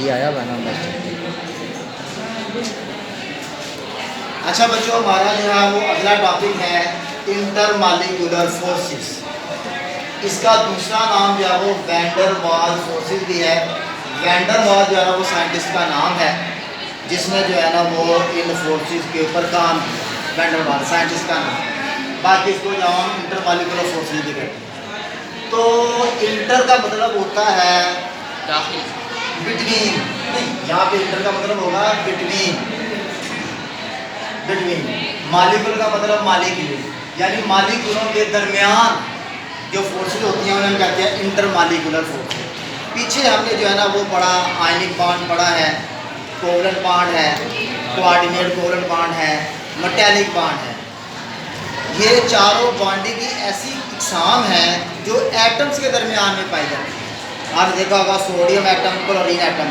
भाई आया हुआ ना बस। अच्छा बच्चों, हमारा जो है वो अगला टॉपिक है इंटरमॉलिक्यूलर फोर्सेस। इसका दूसरा नाम जो है वो वैंडर वाल फोर्सेस भी है। वैंडर वाल जो है ना वो साइंटिस्ट का नाम है जिसने जो है ना वो इन फोर्सेस के ऊपर काम किया। वैंडर वाल साइंटिस्ट का नाम, बाकी इसको जो हम इंटरमॉलिक्यूलर फोर्सेस भी कहते हैं। तो इंटर का मतलब होता है बिटवीन, नहीं यहाँ पे इंटर का मतलब होगा बिटवीन। बिटवीन मालिक्यूल का मतलब मालिक्यूल, यानी मालिक्यूलों के दरमियान जो फोर्सेस होती हैं उन्हें हम कहते हैं इंटरमॉलिक्यूलर फोर्सेस। पीछे हमने जो है ना वो पढ़ा, आयनिक बॉन्ड पढ़ा है, कोवलेंट बॉन्ड है, कोऑर्डिनेट कोवलेंट बॉन्ड है, मेटालिक बॉन्ड है। ये चारों बॉन्डिंग की ऐसी इकसाम है जो एटम्स के दरमियान में पाई जाती है। आपने देखा होगा सोडियम एटम, क्लोरीन एटम,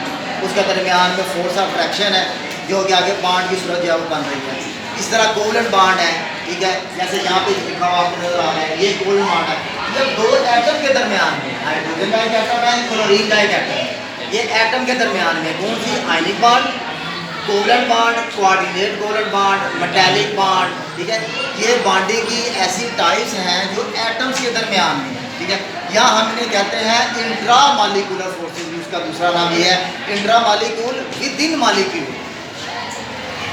उसके दरमियान में फोर्स ऑफ अट्रैक्शन है जो कि आगे बॉन्ड की सूरत जो है वो बन रही है। इस तरह कोवलेंट बॉन्ड है, ठीक है, जैसे यहाँ पे लिखा हुआ आपको नजर आ रहा है, ये कोवलेंट बॉन्ड है। जब दो एटम के दरमियान में, हाइड्रोजन का एक एटम है, क्लोरीन का एक एटम है, ये एटम के दरमियान में कौन सी ionic bond, covalent bond, coordinate covalent bond, metallic bond, ठीक है, ये बॉन्डिंग की ऐसी टाइप्स हैं जो एटम्स के दरमियान में है, ठीक है। या हम इन्हें कहते हैं इंट्रामॉलिक्यूलर फोर्सेस, उसका दूसरा नाम ये है इंट्रामॉलिक्यूल विद इन मॉलिक्यूल,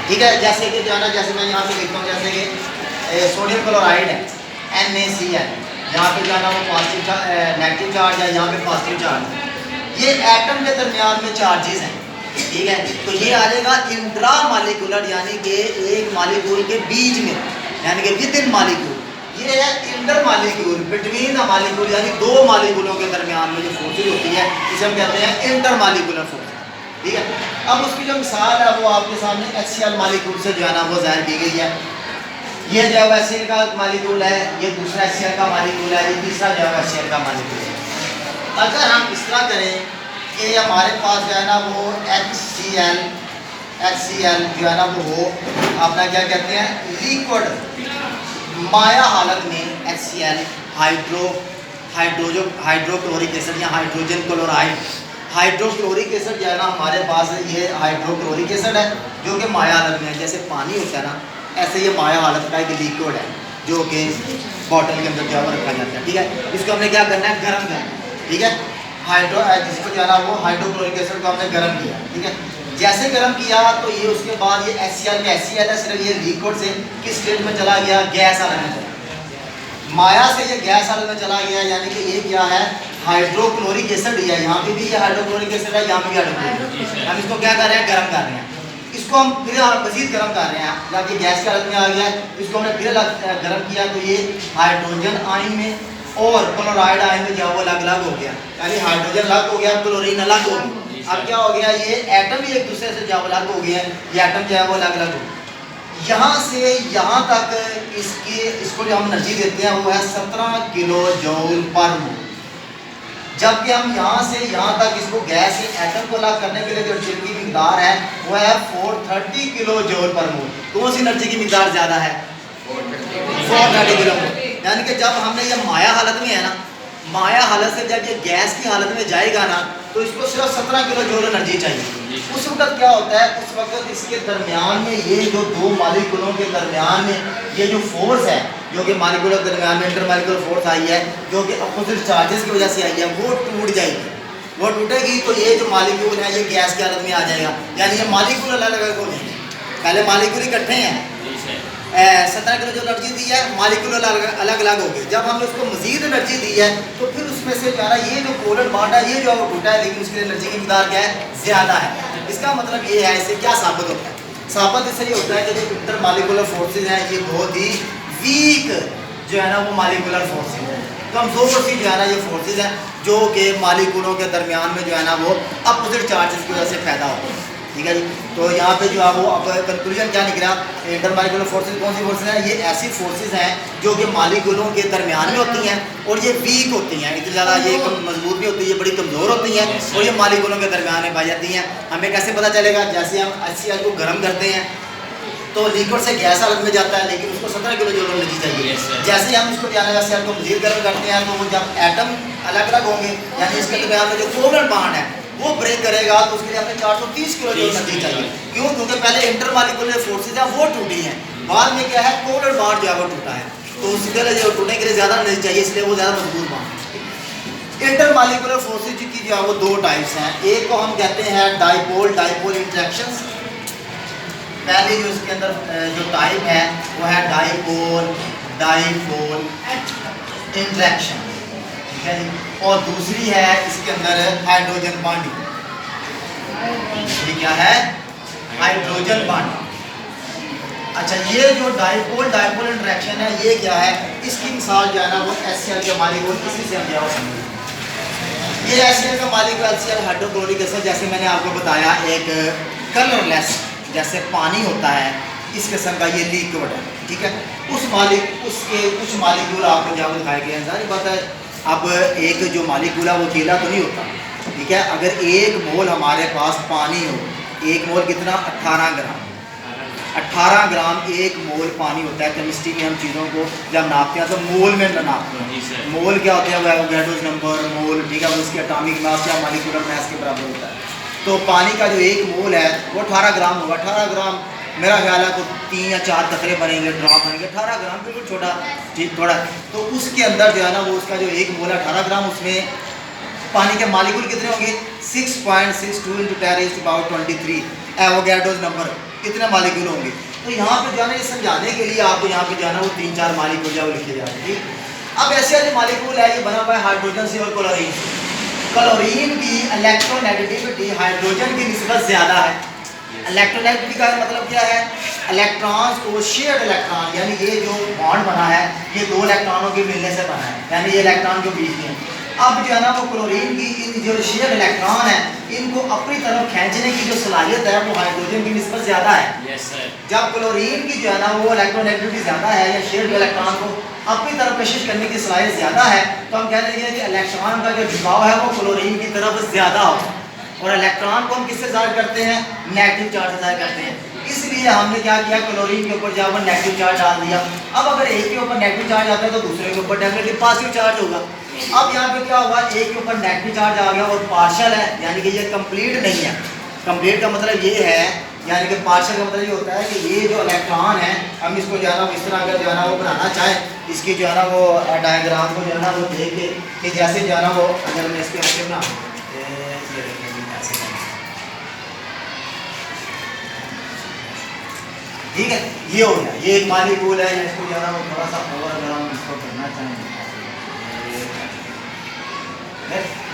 ठीक है। जैसे कि जो है ना, जैसे मैं यहाँ पे लिखता हूँ, जैसे कि सोडियम क्लोराइड है NaCl, यहाँ पे जो है ना वो पॉजिटिव नेगेटिव चार्ज है, यहाँ पे पॉजिटिव चार्ज है, ये एटम के दरमियान में चार्जेस हैं, ठीक है। तो ये आ जाएगा इंट्रामॉलिक्यूलर, यानी कि एक मॉलिक्यूल के बीच में, यानी कि विद इन मॉलिक्यूल। ये है इंटरमॉलिक्यूल बिटवीन द मॉलिक्यूल, यानी दो मॉलिक्यूलों के दरमियान में जो फोर्सेज होती है इसे हम कहते हैं इंटरमॉलिक्यूलर फोर्स, ठीक है। अब उसकी जो मिसाल है वो आपके सामने HCl मॉलिक्यूल से जो है ना वो ज़ाहिर की गई है। ये जो है HCl का मॉलिक्यूल है, ये दूसरा HCl का मॉलिक्यूल है, ये तीसरा जो है HCl का मॉलिक्यूल है। अगर हम इस तरह करें कि हमारे पास जो है ना वो HCl जो है ना वो हो अपना क्या कहते हैं लिक्विड माया हालत में HCl हाइड्रोक्लोरिक एसिड या हाइड्रोजन क्लोराइड, हाइड्रोक्लोरिक एसिड जो है ना हमारे पास ये हाइड्रोक्लोरिक एसिड है जो कि माया हालत में है। जैसे पानी होता है ना, ऐसे ये माया हालत का एक लिक्विड है जो कि बॉटल के अंदर जो है रखा जाता है, ठीक है। इसको हमने क्या करना है, गर्म करना है, ठीक है। जिसको जो है ना वो हाइड्रोक्लोरिक एसिड को हमने गर्म किया, ठीक है। जैसे गर्म किया तो ये उसके बाद ये HCl है, सिर्फ ये लिक्विड से किस स्टेज में चला गया, गैस हालत में चला, माया से ये गैस हालत में चला गया, यानी कि ये क्या है हाइड्रोक्लोरिक एसिड है। यहाँ पे भी ये हाइड्रोक्लोरिक एसिड है, यहाँ पे भी हाइड्रोक्लोरिक। हम इसको क्या कर रहे हैं, गर्म कर रहे हैं। इसको हम फिर मजीद गर्म कर रहे हैं, जब ये गैस की हालत में आ गया है इसको हमने फिर गर्म किया तो ये हाइड्रोजन आयन में और क्लोराइड आयन में जो वो अलग अलग हो गया, यानी हाइड्रोजन अलग हो गया, क्लोरीन अलग हो गया। अब क्या हो गया, ये एटम ही एक दूसरे से जो अलग हो गया, ये एटम जो है वो अलग अलग हो गया। यहाँ से यहाँ तक इसको जो हम एनर्जी देते हैं वो है 17 किलो जूल पर मोल। जबकि हम यहाँ से यहाँ तक इसको गैस से एटम को अलग करने के लिए जो एनर्जी की मिकदार है वो है 430 किलो जूल पर मोल। कौन सी एनर्जी की मिकदार ज़्यादा है, 430 किलो। यानी कि जब हमने ये माया हालत में है ना, माया हालत से जब ये गैस की हालत में जाएगा ना तो इसको सिर्फ 17 किलो जूल एनर्जी चाहिए। उस वक्त क्या होता है, उस वक्त इसके दरमियान में ये जो दो मॉलिक्यूलों के दरमियान में ये जो फोर्स है जो कि मॉलिक्यूलों के दरमियान में इंटरमॉलिक्यूलर फोर्स आई है जो कि अपोजिट चार्जेस की वजह से आई है, वो टूट जाएगी। वो टूटेगी तो ये जो मॉलिक्यूल है ये गैस की हालत में आ जाएगा, यानी ये मॉलिक्यूल अलग अलग हो जाएंगे। पहले मॉलिक्यूल इकट्ठे हैं, 17 किलो जो एनर्जी दी है, मॉलिक्यूल अलग अलग हो गए। जब हमने उसको मजीद एनर्जी दी है तो फिर उसमें से जो है ना ये जो कोवलेंट बॉन्ड है ये जो है वो टूटा है, लेकिन उसकी एनर्जी की मिकदार क्या है, ज़्यादा है। इसका मतलब ये है, इससे क्या साबित होता है, साबित इससे ये होता है कि जो इंटरमॉलिक्यूलर फोर्सेज हैं ये बहुत ही वीक जो है ना वो मॉलिक्यूलर फोर्सेज है, कमज़ोर सी जो है ना ये फोर्सेज हैं जो कि मॉलिक्यूलों के दरमियान में जो है ना वो अपोजिट चार्जेस की वजह से पैदा होते हैं, ठीक है जी। तो यहाँ पे जो है वो अब कंक्लूजन क्या निकला, इंटरमॉलिक्यूलर फोर्सेज कौन सी फोर्सेज हैं, ये ऐसी फोर्सेज हैं जो कि मॉलिक्यूलों के दरमियान में होती हैं और ये वीक होती हैं, इतनी ज़्यादा ये मजबूत भी होती है, बड़ी कमज़ोर होती हैं और ये मॉलिक्यूलों के दरमियान में पाई जाती हैं। हमें कैसे पता चलेगा, जैसे हम HCl को गर्म करते हैं तो लिक्विड से गैस हालत में जाता है, लेकिन उसको 17 किलो जूल एनर्जी चाहिए। जैसे ही हम इसको जाने वैसे हमको मजीद गर्म करते हैं तो वो जब एटम अलग अलग होंगे, यानी इसके दरमियान में जो कोवलेंट बॉन्ड है वो ब्रेक करेगा तो उसके लिए हमें 430 किलो जूल एनर्जी चाहिए। क्यों? क्योंकि पहले इंटरमॉलिक्यूलर फोर्सेज हैं वो टूटी हैं, बाद में क्या है कोवलेंट बॉन्ड जो है वो टूटा है, तो उसके लिए जो टूटने के लिए ज़्यादा एनर्जी चाहिए, इसलिए वो ज़्यादा मजबूत बॉन्ड। इंटरमॉलिक्यूलर फोर्सेज की जो है वो दो टाइप्स हैं, एक को हम कहते हैं डाइपोल इंटरेक्शंस। पहले जो इसके अंदर जो टाइप है वो है डाइपोल इंटरेक्शन, ठीक है जी। और दूसरी है इसके अंदर हाइड्रोजन बॉन्डिंग। ये क्या है? Hydrogen bonding. अच्छा, ये जो डाइपोल इंटरेक्शन है ये क्या है? इसकी मिसाल जो है ना वो HCl के मॉलिक्यूल, इसी से हम क्या समझेंगे। ये HCl का मॉलिक्यूल HCl हाइड्रोक्लोरिक एसिड, जैसे मैंने आपको बताया एक कलरलेस जैसे पानी होता है इस किस्म का ये लिक्विड है, ठीक है। उसके कुछ मॉलिक्यूल आपको जहाँ दिखाए गए हैं, सारी बात है। अब एक जो मॉलिक्यूल है वो अकेला तो नहीं होता, ठीक है। अगर 1 मोल हमारे पास पानी हो, 1 मोल कितना? 18 ग्राम। 18 ग्राम 1 मोल पानी होता है। केमिस्ट्री में हम चीज़ों को जब नापते हैं तो मोल में नापते हैं। मोल क्या होता है? एवोगैड्रोस नंबर मोल, ठीक है। उसकी एटॉमिक मास या मॉलिक्यूलर मास के बराबर होता है। तो पानी का जो 1 मोल है वो 18 ग्राम होगा। 18 ग्राम मेरा ख्याल है तो 3 या 4 कतरे बनेंगे, ड्रॉप बनेंगे। 18 ग्राम बिल्कुल छोटा, ठीक, थोड़ा। तो उसके अंदर जो है ना वो उसका जो 1 मोल है 18 ग्राम, उसमें पानी के मॉलिक्यूल कितने होंगे? 6.62 × 10⁻23 एवोगैड्रोस नंबर, कितने मॉलिक्यूल होंगे। तो यहाँ पे जो है ना ये समझाने के लिए आपको यहाँ पे जो है ना वो 3-4 मॉलिक्यूल जो लिखे जा रहे हैं। अब ऐसे जो मॉलिक्यूल है ये बना हुआ है हाइड्रोजन से और क्लोरीन से। क्लोरीन की इलेक्ट्रोनेगेटिविटी हाइड्रोजन की निस्बत ज़्यादा है। इलेक्ट्रोनेगेटिविटी का मतलब क्या है? इलेक्ट्रॉन्स को शेयर्ड इलेक्ट्रॉन, यानी ये जो बॉन्ड बना है ये 2 इलेक्ट्रॉनों के मिलने से बना है, यानी ये इलेक्ट्रॉन के बीच में। अब जो है ना वो क्लोरीन की इन जो शेयर्ड इलेक्ट्रॉन है इनको अपनी तरफ खींचने की जो सलाहियत है वो हाइड्रोजन की निस्बत ज़्यादा है। yes, जब क्लोरीन की जो है ना वो इलेक्ट्रोनेगेटिविटी ज़्यादा है या शेयर्ड इलेक्ट्रॉन को अपनी तरफ कशिश करने की सलाहियत ज़्यादा है, तो हम कह देंगे कि इलेक्ट्रॉन का जो झुकाव है वो क्लोरीन की तरफ ज़्यादा हो। और इलेक्ट्रॉन को हम किससे ज़ाहिर करते हैं? नेगेटिव चार्ज से ज़ाहिर करते हैं। इसलिए हमने क्या किया? क्लोरीन के ऊपर जब नेगेटिव चार्ज डाल दिया। अब अगर एक के ऊपर नेगेटिव चार्ज आता है तो दूसरे के ऊपर डेफिनेटली पॉजिटिव चार्ज होगा। अब यहाँ पे क्या हुआ? एक के ऊपर नेगेटिव चार्ज आ गया और पार्शियल है, यानी कि ये कंप्लीट नहीं है। कंप्लीट का मतलब ये है, यानी कि पार्शियल का मतलब ये होता है कि ये जो इलेक्ट्रॉन है हम इसको जो है ना इस तरह अगर जो है ना वो बनाना चाहें, इसकी जो है ना वो डायग्राम को जो है ना वो देख के कि जैसे जो है ना वो अगर मैं इसके ऐसे ना ठीक है, ये हो गया, ये एक मॉलिक्यूल है। इसको जो है ना वो थोड़ा सा ओवर अगर हम इसको करना चाहें,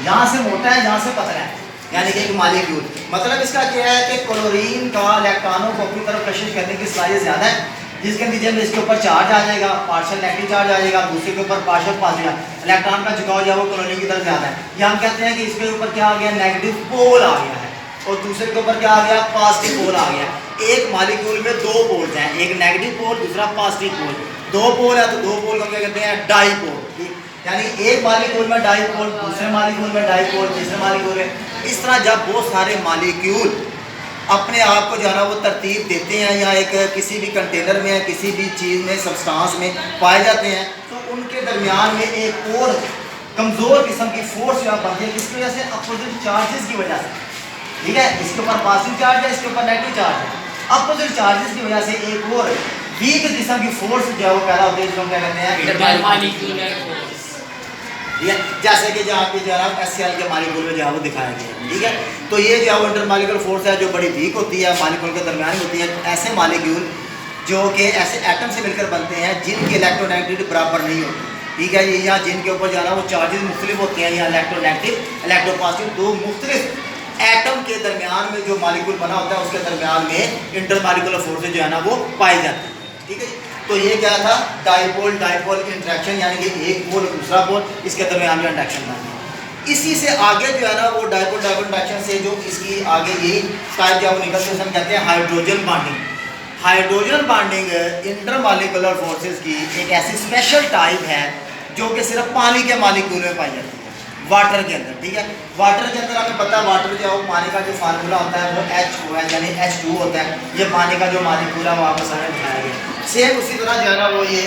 यहाँ से मोटा है यहाँ से पतला है, यानी कि एक मॉलिक्यूल। मतलब इसका क्या है कि क्लोरीन का इलेक्ट्रॉनों को अपनी तरफ कशिश करने की सलाहियत ज़्यादा है, जिसके नतीजे में इसके ऊपर चार्ज आ जाएगा, पार्शियल नेगेटिव चार्ज आ जाएगा, दूसरे के ऊपर पार्शियल पॉजिटिव। इलेक्ट्रॉन का झुकाव जो है वो क्लोरीन की तरफ ज़्यादा है। या हम कहते हैं कि इसके ऊपर क्या आ गया? नेगेटिव पोल आ गया है, और दूसरे के ऊपर क्या आ गया? पॉजिटिव पोल आ गया। एक मॉलिक्यूल में 2 पोल्स हैं, एक नेगेटिव पोल दूसरा पॉजिटिव पोल। 2 पोल है तो 2 पोल को क्या कहते हैं? डाइपोल। यानी एक मॉलिक्यूल में डाइपोल, दूसरे मॉलिक्यूल में डाइपोल, तीसरे मॉलिक्यूल में। इस तरह जब बहुत सारे मॉलिक्यूल अपने आप को जो है ना वो तरतीब देते हैं या एक किसी भी कंटेनर में या किसी भी चीज़ में सबस्टांस में पाए जाते हैं, तो उनके दरमियान में एक और कमज़ोर किस्म की फोर्स जो बनती है, किसकी वजह से? अपोजिट चार्जेस की वजह से, ठीक है। इसके ऊपर पॉजिटिव चार्ज है, इसके ऊपर नेगेटिव चार्ज है। अपोजिट चार्जेस की वजह से एक और वीक किस्म की फोर्स जो है वो पैदा होती है, जिसको क्या कहते हैं? Intermolecular force. ठीक है, जैसे कि जहाँ पे जो है HCl के मॉलिक्यूल में जो है वो दिखाया गया है, ठीक है। तो ये जो है वो इंटरमॉलिक्यूलर फोर्स है जो बड़ी वीक होती है, मॉलिक्यूल के दरमियान होती है। ऐसे मॉलिक्यूल जो कि ऐसे एटम से मिलकर बनते हैं जिनकी इलेक्ट्रोनेगेटिविटी बराबर नहीं होती, ठीक है। ये यहाँ जिनके ऊपर जो है ना वो चार्जेस मुख्तलिफ होते हैं, या इलेक्ट्रोनेगेटिव इलेक्ट्रोपॉजिटिव, 2 मुख्तलिफ एटम के दरमियान में जो मॉलिक्यूल बना होता है उसके दरमियान में इंटरमॉलिक्यूलर फोर्सेज जो है ना वो पाई जाती है, ठीक है। तो ये क्या था? डाइपोल इंटरेक्शन, यानी कि एक पोल दूसरा पोल, इसके दरमियान में इंटरेक्शन बनती है। इसी से आगे जो है ना वो डाइपोल इंटरेक्शन से जो इसकी आगे यही टाइप जो निकलते हैं कहते हैं hydrogen bonding. Hydrogen bonding intermolecular forces की एक ऐसी स्पेशल टाइप है जो कि सिर्फ पानी के मॉलिक्यूल में पाई जाती है, वाटर के अंदर, ठीक है। वाटर के अंदर हमें पता है वाटर जो है वो पानी का जो फार्मूला होता है वो H2 है, यानी H2 होता है। ये पानी का जो मॉलिक्यूल है वो आपको सारे दिखाया गया। सेम उसी तरह जो है ना वो ये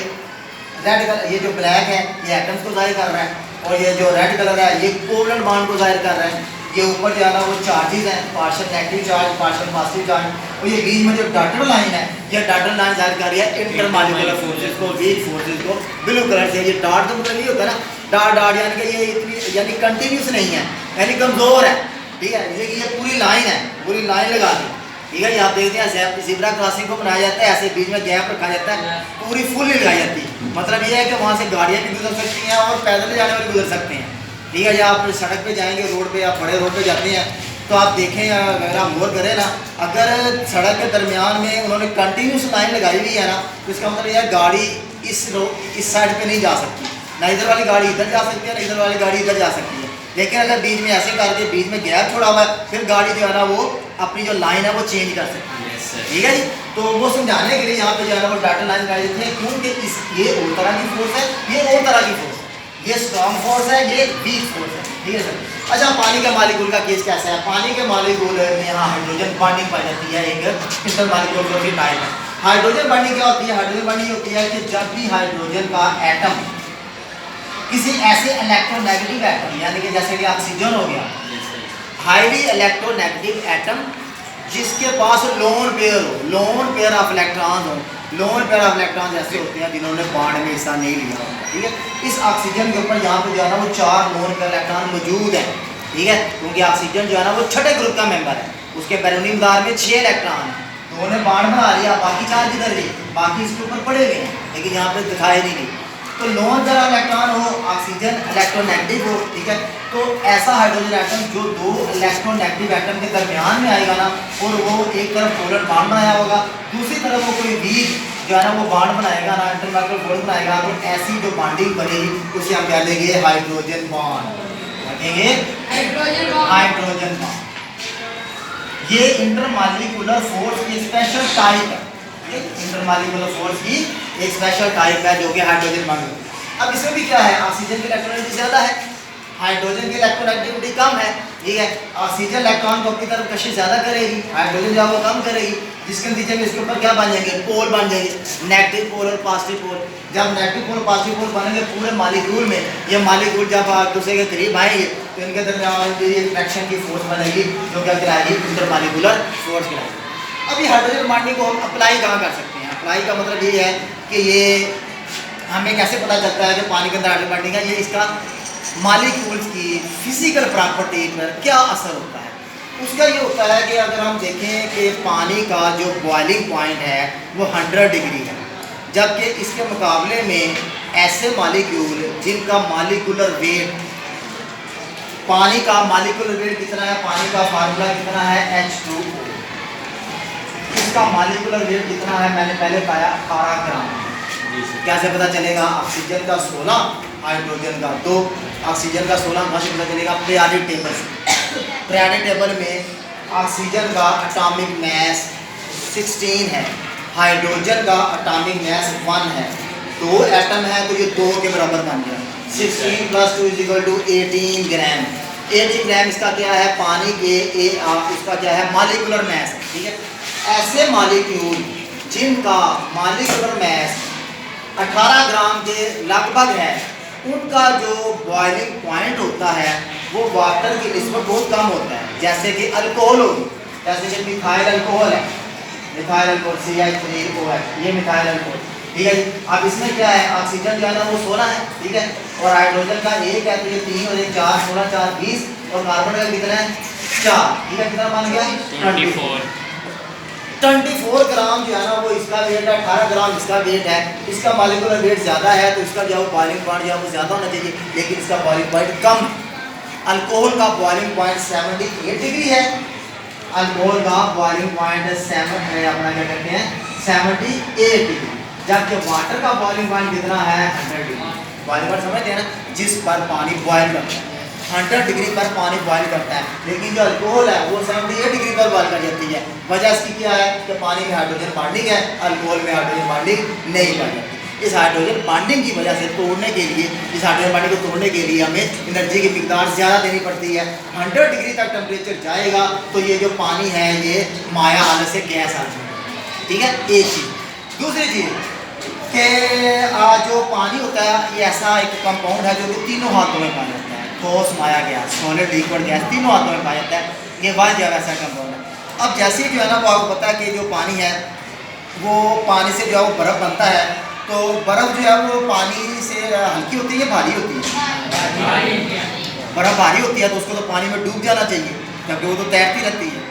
रेड कलर, ये जो ब्लैक है ये एटम्स को जाहिर कर रहा है, और ये जो रेड कलर है ये कोवलेंट बॉन्ड को जाहिर कर रहा है। ये ऊपर जो है ना वो चार्जेस हैं, partial negative charge, partial positive charge. और ये बीच में जो डॉटेड लाइन है, ये डॉटेड लाइन जाहिर कर रही है इंटरमॉलिक्यूलर फोर्सेस को, वीक फोर्सेस को। ब्लू कलर से ये डॉट का मतलब ये होता है ना, डॉट डॉट यानी कि ये इतनी यानी कंटिन्यूस नहीं है, यानी कमज़ोर है, ठीक है। जैसे कि ये पूरी लाइन है, पूरी लाइन लगा दी, ठीक है। ये आप देखते हैं ज़ेब्रा क्रॉसिंग को बनाया जाता है, ऐसे बीच में गैप रखा जाता है, पूरी फुल लगाई जाती है। मतलब ये है कि वहाँ से गाड़ियाँ भी गुजर सकती हैं और पैदल जाने वाले गुजर सकते हैं, ठीक है। या आप सड़क पे जाएंगे, रोड पे या बड़े रोड पे जाते हैं, तो आप देखें, अगर आप गौर करें ना, अगर सड़क के दरमियान में उन्होंने कंटिन्यूस लाइन लगाई हुई है ना, तो इसका मतलब यह गाड़ी इस साइड पे नहीं जा सकती, ना इधर वाली गाड़ी इधर जा सकती है, ना इधर वाली गाड़ी इधर जा सकती है। लेकिन अगर बीच में ऐसे करके बीच में गैप छोड़ा हुआ है, फिर गाड़ी जो है ना वो अपनी जो लाइन है वो चेंज कर सकती है, ठीक है जी। तो वो समझाने के लिए यहाँ पे जो है ना वो डाटा लाइन लगाई जाती है, क्योंकि ये और तरह की फोर्स है, ये और तरह की फोर्स है, ये स्ट्रॉन्ग फोर्स है, ये वीक फोर्स है, ठीक है सर। अच्छा, पानी के मालिक्यूल का केस कैसा है? पानी के मालिक्यूल में यहाँ हाइड्रोजन बॉन्डिंग पाई जाती है, एक इंटर मालिक्यूल की टाइप है। हाइड्रोजन बॉन्डिंग क्या होती है? हाइड्रोजन बॉन्डिंग होती है कि जब भी हाइड्रोजन का एटम किसी ऐसे इलेक्ट्रोनेगेटिव एटम, यानी कि जैसे कि ऑक्सीजन हो गया, हाईली इलेक्ट्रोनेगेटिव एटम जिसके पास लोन पेयर हो, लोन पेयर ऑफ इलेक्ट्रॉन्स हो। लोन पेयर ऑफ इलेक्ट्रॉन्स ऐसे होते हैं जिन्होंने बॉन्ड में हिस्सा नहीं लिया होता, ठीक है। इस ऑक्सीजन के ऊपर यहाँ पे जो है ना वो 4 लोन पेयर इलेक्ट्रॉन मौजूद हैं, ठीक है, क्योंकि ऑक्सीजन जो है ना वो छठे ग्रुप का मेंबर है, उसके बैरोनियम दार में 6 इलेक्ट्रॉन हैं, तो उन्होंने बॉन्ड बना लिया, बाकी 4 किधर गए? बाकी इसके ऊपर पड़े हुए हैं, लेकिन यहाँ पे दिखाए नहीं गए। तो लोन पेयर इलेक्ट्रॉन हो, ऑक्सीजन इलेक्ट्रोनेगेटिव हो, ठीक है, तो ऐसा हाइड्रोजन एटम जो 2 इलेक्ट्रोनेगेटिव एटम के दरमियान में आएगा ना, और वो एक तरफ कोवलेंट बॉन्ड बनाया होगा, दूसरी तरफ वो कोई वीक जो है ना वो बॉन्ड बनाएगा ना, इंटरमॉलिक्यूलर बॉन्ड बनाएगा, तो ऐसी जो बॉन्डिंग बनेगी उसे हम क्या लेंगे? हाइड्रोजन बॉन्ड कहेंगे, हाइड्रोजन बॉन्ड। ये इंटरमॉलिक्यूलर फोर्स की स्पेशल टाइप है, इंटरमॉलिक्यूलर फोर्स की एक स्पेशल टाइप है जो कि हाइड्रोजन बॉन्ड। अब इसमें भी क्या है? ऑक्सीजन की इलेक्ट्रोनेगेटिविटी ज़्यादा है, हाइड्रोजन की इलेक्ट्रोनेगेटिविटी कम है, ठीक है। ऑक्सीजन इलेक्ट्रॉन को अपनी तरफ कशिश ज़्यादा करेगी, हाइड्रोजन जो है वो कम करेगी, जिसके नतीजे में इसके ऊपर क्या बन जाएंगे? पोल बन जाएंगे, नेगेटिव पोल और पॉजिटिव पोल। जब नेगेटिव पोल पॉजिटिव पोल बनेंगे पूरे मॉलिक्यूल में, ये मॉलिक्यूल जब एक दूसरे के करीब आएंगे तो इनके दरमियान रिएक्शन की फोर्स बनेगी जो क्या कहलाएगी? इंटरमॉलिक्यूलर फोर्स कहलाएगी। अभी हाइड्रोजन बॉन्डिंग को हम अप्लाई कहाँ कर सकते हैं? अप्लाई का मतलब ये है कि ये हमें कैसे पता चलता है कि पानी के अंदर हाइड्रोजन बॉन्डिंग है? ये इसका मॉलिक्यूल्स की फिजिकल प्रॉपर्टी पर क्या असर होता है? उसका ये होता है कि अगर हम देखें कि पानी का जो बॉइलिंग पॉइंट है वो 100 डिग्री है, जबकि इसके मुकाबले में ऐसे मॉलिक्यूल जिनका मॉलिक्यूलर वेट, पानी का मॉलिक्यूलर वेट कितना है? पानी का फार्मूला कितना है? H2O। इसका मॉलिक्यूलर वेट कितना है? मैंने पहले बताया 18 ग्राम। कैसे पता चलेगा? ऑक्सीजन का 16, हाइड्रोजन का 2। ऑक्सीजन का 16 कहाँ से पता चलेगा? पीरियोडिक टेबल से। पीरियोडिक टेबल में ऑक्सीजन का एटॉमिक मास 16 है, हाइड्रोजन का एटॉमिक मास 1 है। 2 एटम है तो ये 2 के बराबर बन गया। 16 + 2 = 18 ग्राम। 18 ग्राम इसका क्या है? पानी के इसका क्या है? मॉलिक्यूलर मास, ठीक है। ऐसे मॉलिक्यूल जिनका मॉलिक्यूलर मास 18 ग्राम के लगभग है, उनका जो बॉइलिंग पॉइंट होता है वो वाटर की निस्बत बहुत कम होता है। जैसे कि अल्कोहल होगी, जैसे कि मिथाइल अल्कोहल है, मिथाइल अल्कोहल CH3OH, ये मिथाइल अल्कोहल, ठीक है। अब इसमें क्या है? ऑक्सीजन जो है ना वो 16 है, ठीक है, और हाइड्रोजन का 1 है तो ये 3 और 1 4, 16 4 20, और कार्बन का कितना है? 4, ठीक है। कितना मान गया? 24 ग्राम जो है ना वो इसका वेट है, 18 ग्राम इसका वेट है। इसका मॉलिक्यूलर वेट ज़्यादा है तो इसका जो बॉइलिंग पॉइंट जो है वो ज़्यादा होना चाहिए, लेकिन इसका बॉइलिंग पॉइंट कम। अल्कोहल का बॉइलिंग पॉइंट 78 डिग्री है, अल्कोहल का बॉइलिंग पॉइंट 7 है, अपना क्या कहते हैं 78 डिग्री, जबकि वाटर का बॉइलिंग पॉइंट कितना है? 100 डिग्री। बॉइलिंग पॉइंट समझते हैं ना, जिस पर पानी बॉयल करता है, 100 डिग्री पर पानी बॉयल करता है, लेकिन जो अल्कोहल है वो 78 डिग्री पर बॉयल कर जाती है। वजह इसकी क्या है? कि पानी में हाइड्रोजन बॉन्डिंग है, अल्कोहल में हाइड्रोजन बॉन्डिंग नहीं पाई जाती। इस हाइड्रोजन बॉन्डिंग की वजह से तोड़ने के लिए, इस हाइड्रोजन बॉन्डिंग को तोड़ने के लिए हमें एनर्जी की मिकदार ज़्यादा देनी पड़ती है। 100 डिग्री तक टेम्परेचर जाएगा तो ये जो पानी है ये माया हालत से गैस आ जाएगा, ठीक है। एक चीज़। दूसरी चीज़ कि जो पानी होता है ये ऐसा एक कंपाउंड है जो कि तीनों हाथों में पाया जाता है। ठोस माया गैस, सॉलिड लिक्विड गैस, तीनों हाथों में पाया जाता है। ये वाह जो वैसा कंपाउंड है। अब जैसे ही जो है ना वो आपको पता है कि जो पानी है वो पानी से जो है वो बर्फ़ बनता है, तो बर्फ़ जो है वो पानी से हल्की होती है या भारी होती है? बर्फ़ भारी होती है तो उसको तो पानी में डूब जाना चाहिए, क्योंकि वो तो तैरती रहती है।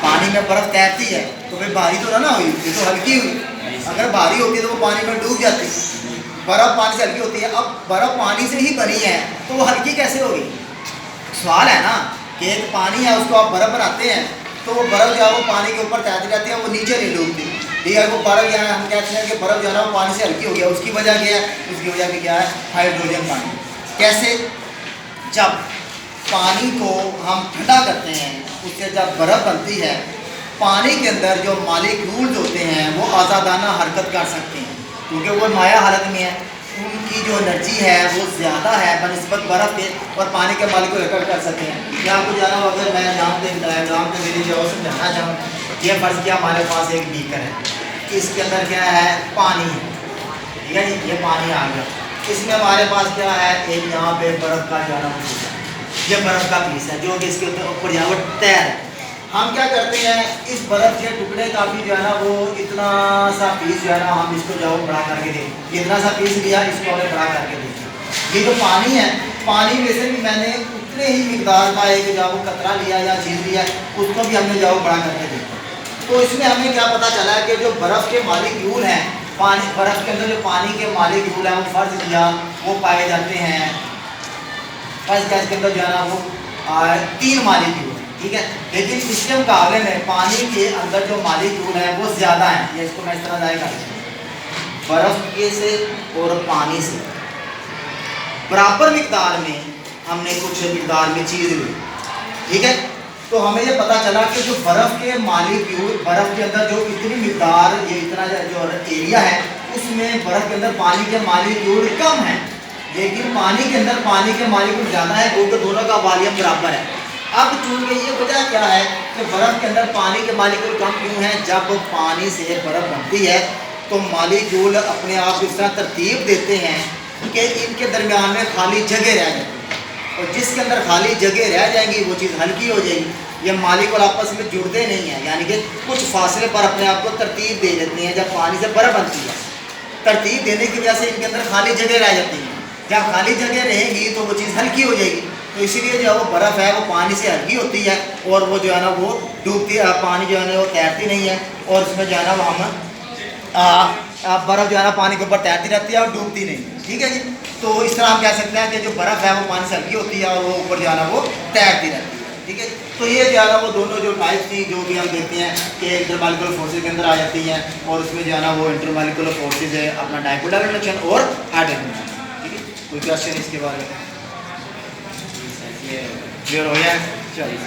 पानी में बर्फ़ तैरती है तो भाई भारी तो ना हुई, ये तो हल्की हुई। अगर भारी होती है तो वो पानी में डूब जाती, बर्फ़ पानी से हल्की होती है। अब बर्फ़ पानी से ही बनी है तो वो हल्की कैसे होगी? सवाल है ना कि एक पानी है उसको आप बर्फ़ बनाते हैं तो वो बर्फ़ जो है वो पानी के ऊपर तैरती रहती है, वो नीचे नहीं डूबती। ठीक है, वो बर्फ़ जो है हम कहते हैं कि बर्फ़ जो है ना वो पानी से हल्की हो गया। उसकी वजह क्या है? उसकी वजह भी क्या है? हाइड्रोजन पानी। कैसे? जब पानी को हम ठंडा करते हैं, उससे जब बर्फ़ बनती है, पानी के अंदर जो मॉलिक्यूल्स होते हैं वो आज़ादाना हरकत कर सकते हैं, क्योंकि वो माया हालत में है। उनकी जो एनर्जी है वो ज़्यादा है बनस्बत बर्फ़ के, और पानी के मॉलिक्यूल हरकत कर सकते हैं। या आपको जाना हो, अगर मैं यहाँ पे डायग्राम पे मेरी जो समझाना चाहूँ, ये फ़र्ज़ किया हमारे पास एक बीकर है, इसके अंदर क्या है? पानी है। ठीक है जी, ये पानी आ गया। इसमें हमारे पास क्या है? एक यहाँ पे बर्फ़ का जो है ना ये बर्फ़ का पीस है जो कि इसके ऊपर यहाँ पर तैर है। हम क्या करते हैं, इस बर्फ़ के टुकड़े का भी जो है ना वो इतना सा पीस जो है ना हम इसको जो बड़ा करके दें, इतना सा पीस लिया, इसको हमें बड़ा करके दें। ये जो पानी है, पानी में से भी मैंने उतने ही मिकदार का एक जो वो कतरा लिया या चीज़ लिया, उसको भी हमने जो बड़ा करके देखा। तो इसमें हमें क्या पता चला कि जो बर्फ़ के मॉलिक्यूल हैं, पानी बर्फ़ के अंदर जो पानी के मॉलिक्यूल हैं वो फ़र्ज़ किया वो पाए जाते हैं। फर्स्ट गैस के अंदर जो है ना वो 3 मॉलिक्यूल, ठीक है, लेकिन इसके मुकाबले में पानी के अंदर जो मॉलिक्यूल हैं वो ज़्यादा हैं। ये इसको मैं इस तरह जाएगा, बर्फ़ के से और पानी से बराबर मिकदार में हमने कुछ मिकदार में चीज़ ली, ठीक है। तो हमें ये पता चला कि जो बर्फ़ के मॉलिक्यूल, बर्फ़ के अंदर जो इतनी मिकदार, ये इतना जो एरिया है उसमें बर्फ़ के अंदर पानी के मॉलिक्यूल कम है, लेकिन पानी के अंदर पानी के मॉलिक्यूल ज़्यादा है, क्योंकि दोनों का वॉल्यूम बराबर है। अब चूँकि ये वजह क्या है कि बर्फ़ के अंदर पानी के मॉलिक्यूल कम क्यों हैं? जब पानी से बर्फ़ बनती है तो मॉलिक्यूल अपने आप को इस तरह तरतीब देते हैं कि इनके दरमियान में खाली जगह रह जाती है, और जिसके अंदर खाली जगह रह जाएंगी वो चीज़ हल्की हो जाएगी। ये मॉलिक्यूल आपस में जुड़ते नहीं हैं, यानी कि कुछ फासले पर अपने आप को तरतीब दे देते हैं। जब पानी से बर्फ़ बनती है, तरतीब देने की वजह से इनके अंदर खाली जगह रह जाती है। जब खाली जगह रहेगी तो वो चीज़ हल्की हो जाएगी। तो इसीलिए जो है वो बर्फ़ है वो पानी से हल्की होती है, और वो जो है ना वो डूबती है, पानी जो है ना वो तैरती नहीं है, और उसमें जो है ना वो हम बर्फ़ जो है ना पानी के ऊपर तैरती रहती है और डूबती नहीं, ठीक है जी। तो इस तरह हम कह सकते हैं कि जो बर्फ़ है वो पानी से हल्की होती है और वो ऊपर जो है ना वो तैरती रहती है, ठीक है। तो ये जो है ना वो दोनों जो टाइप्स थी जो कि हम देखते हैं कि इंटरमॉलिक्यूलर फोर्सेज के अंदर आ जाती हैं, और उसमें जो है ना वो इंटरमॉलिक्यूलर फोर्सेज है अपना डायपोल रिडक्शन और हाइड्रोजन, ठीक है। कोई क्वेश्चन इसके बारे में? क्लियर हो गया? चलिए।